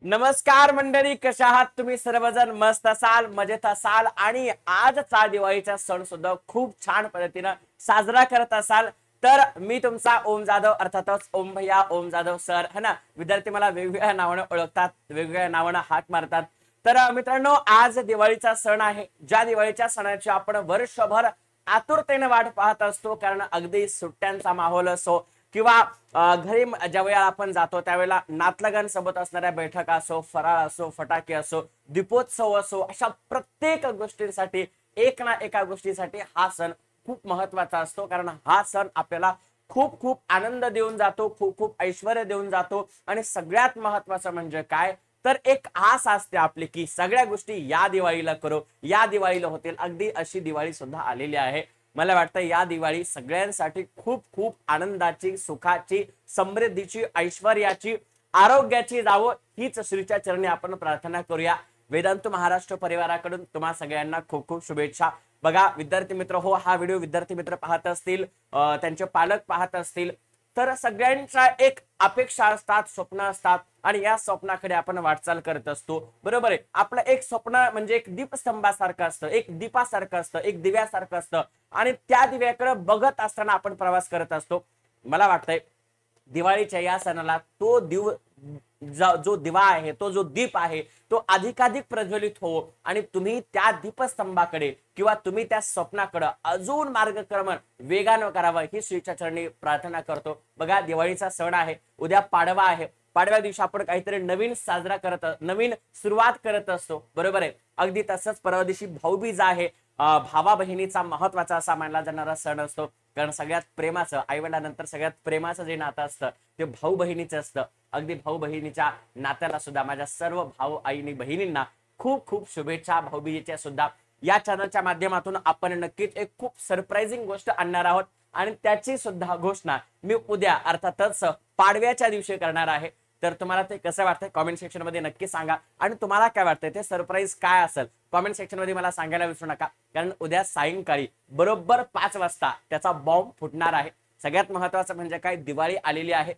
नमस्कार मंडळी, कशा आहात तुम्ही सर्वजण? मस्त असाल, मजेत असाल आणि आजचा दिवाळीचा सण सुद्धा खूप छान पद्धतीने साजरा करत असाल तर मी तुमचा ओम जाधव, अर्थातच ओम भैया, ओम जाधव सर है ना. विद्यार्थी मला वेगवेगळ्या नावाने ओळखतात, वेगवेगळ्या नावाने हाक मारतात. तर मित्रांनो, आज दिवाळीचा सण आहे. ज्या दिवाळीच्या सणाची आपण वर्षभर आतुरतेने वाट पाहत असतो, कारण अगदी सुट्ट्यांचा माहोल असो किंवा घरी ज्या वेळेला आपण जातो त्यावेळेला नातलगांसोबत असणाऱ्या बैठका असो, फराळ असो, फटाके असो, दीपोत्सव असो, अशा प्रत्येक गोष्टींसाठी एक ना एका गोष्टीसाठी हा सण खूप महत्वाचा असतो. कारण हा सण आपल्याला खूप खूप आनंद देऊन जातो, खूप खूप ऐश्वर्य देऊन जातो. आणि सगळ्यात महत्वाचं म्हणजे काय, तर एक आस असते आपली की सगळ्या गोष्टी या दिवाळीला करू, या दिवाळीला होतील. अगदी अशी दिवाळी सुद्धा आलेली आहे. मला वाटतं या दिवाळी सगळ्यांसाठी खूप खूप आनंदाची, सुखाची, समृद्धीची, ऐश्वर्याची, आरोग्याची जावो, हीच श्रीच्या चरणी आपण प्रार्थना करूया. वेदांत महाराष्ट्र परिवाराकडून तुम्हा सगळ्यांना खूप खूप शुभेच्छा. बघा विद्यार्थी मित्र हो, हा व्हिडिओ विद्यार्थी मित्र पाहत असतील, त्यांचे पालक पाहत असतील, तर सगळ्यांच्या एक अपेक्षा असतात, स्वप्न असतात आणि या स्वप्नाकडे आपण वाटचाल करत असतो. बरोबर आहे. आपलं एक स्वप्न म्हणजे एक दीपस्तंभासारखं असतं, एक दीपासारखं असतं, एक दिव्यासारखं असतं आणि त्या दिव्याकडे बघत असताना आपण प्रवास करत असतो. मला वाटतंय दिवाळीच्या या सणाला तो जो दिवा आहे, तो जो दीप आहे, तो अधिकाधिक प्रज्वलित हो आणि तुम्ही त्या दीपस्तंभाकडे किंवा तुम्ही त्या स्वप्नाकडे अजून मार्गक्रमण वेगानं करावं, ही श्रीच्या चरणी प्रार्थना करतो. बघा दिवाळीचा सण आहे, उद्या पाडवा आहे. पाडव्या दिवशी आपण काहीतरी नवीन साजरा करत, नवीन सुरुवात करत असतो. बरोबर आहे. अगदी तसंच परवा दिवशी भाऊबीज आहे. भावा बहिणीचा महत्वाचा असा मानला जाणारा सण असतो. कारण सगळ्यात प्रेमाचं, आईवडिलांनंतर सगळ्यात प्रेमाचं जे नातं असतं ते भाऊ बहिणीचं असतं. अगदी भाऊ बहिणीच्या नात्याला सुद्धा माझ्या सर्व भाऊ आईनी बहिणींना खूप खूप शुभेच्छा भाऊबीजेच्या सुद्धा. या चॅनलच्या माध्यमातून आपण नक्कीच एक खूप सरप्राइझिंग गोष्ट आणणार आहोत आणि त्याची सुद्धा घोषणा मी उद्या अर्थातच पाडव्याच्या दिवशी करणार आहे. तर तुम्हाला ते कसं वाटतंय कॉमेंट सेक्शन मध्ये नक्की सांगा. आणि तुम्हाला काय वाटतंय ते सरप्राईज काय असेल कॉमेंट सेक्शन मध्ये मला सांगायला विसरू नका. कारण उद्या सायंकाळी बरोबर 5 वाजता त्याचा बॉम्ब फुटणार आहे. सगळ्यात महत्वाचं म्हणजे काय, दिवाळी आलेली आहे.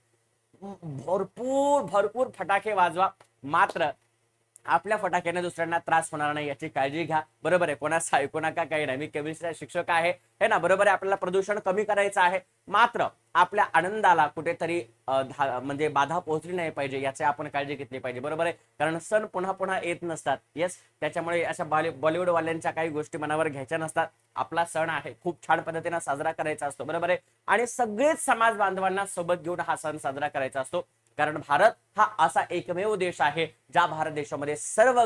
भरपूर भरपूर फटाके वाजवा, मात्र आपल्या फटाक्याने दुसऱ्यांना त्रास होणार नाही याची काळजी घ्या. बरोबर आहे. कोणाचा ऐकू नका, काही नाही. मी केमिस्ट्रीचा शिक्षक आहे हे ना. बरोबर आहे. आपल्याला प्रदूषण कमी करायचं आहे, मात्र आपल्या आनंदाला कुठेतरी म्हणजे बाधा पोहोचली नाही पाहिजे याची आपण काळजी घेतली पाहिजे. बरोबर आहे. कारण सण पुन्हा पुन्हा येत नसतात. येस, त्याच्यामुळे अशा बॉलिवूड वाल्यांच्या काही गोष्टी मनावर घ्यायच्या नसतात. आपला सण आहे, खूप छान पद्धतीने साजरा करायचा असतो. बरोबर आहे. आणि सगळेच समाज बांधवांना सोबत घेऊन हा सण साजरा करायचा असतो. कारण भारत हा असा एकमेव देश आहे ज्या भारत देशामध्ये सर्व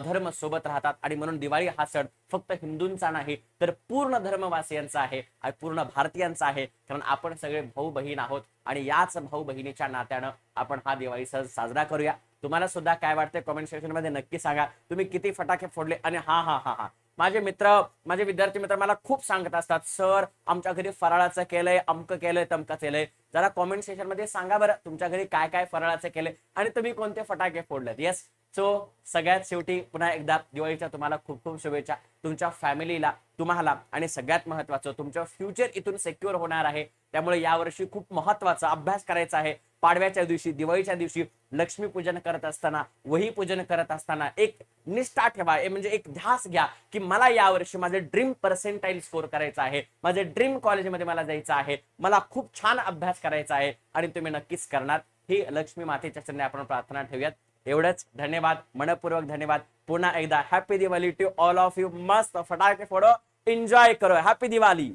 धर्म सोबत राहतात. आणि म्हणून दिवाळी हा सण फक्त हिंदूंचा नाही तर पूर्ण धर्मवासियांचा आहे, पूर्ण भारतीयांचा आहे. कारण आपण सगळे भाऊ बहीण आहोत आणि याच भाऊ बहिणीच्या नात्यानं आपण हा दिवाळी सण साजरा करूया. तुम्हाला सुद्धा काय वाटतंय कमेंट सेक्शन मध्ये नक्की सांगा. तुम्ही किती फटाके फोडले. आणि हा हा हा हा माझे मित्र, माझे विद्यार्थी मित्र मला खूप सांगत असतात, सर आमच्या घरी फराळाचं केलंय, अमक केलंय, तमक केलंय. जरा कॉमेंट सेक्शन मध्ये सांगा बरं तुमच्या घरी काय काय फराळाचं केलंय आणि तुम्ही कोणते फटाके फोडलेत. येस, सो सगळ्यात शेवटी पुन्हा एकदा दिवाळीच्या तुम्हाला खूप खूप शुभेच्छा. तुमच्या फॅमिलीला, तुम्हाला आणि सगळ्यात महत्वाचं तुमचं फ्युचर इथून सिक्युअर होणार आहे. त्यामुळे यावर्षी खूप महत्वाचा अभ्यास करायचा आहे. पाडव्याच्या दिवशी, दिवाळीच्या दिवशी लक्ष्मी पूजन करत असताना, वही पूजन करत असताना एक निष्ठा ठेवा, म्हणजे एक ध्यास घ्या की मला यावर्षी माझे ड्रीम पर्सेंटाईल स्कोर करायचा आहे, माझे ड्रीम कॉलेजमध्ये मला जायचं आहे, मला खूप छान अभ्यास करायचा आहे आणि तुम्ही नक्कीच करणार. ही लक्ष्मी मातेच्या चरणी आपण प्रार्थना ठेवूयात. एवढंच. धन्यवाद, मनपूर्वक धन्यवाद. पुन्हा एकदा happy Diwali to all of you. मस्त फटाके फोडो, एन्जॉय करो. हॅपी दिवाळी.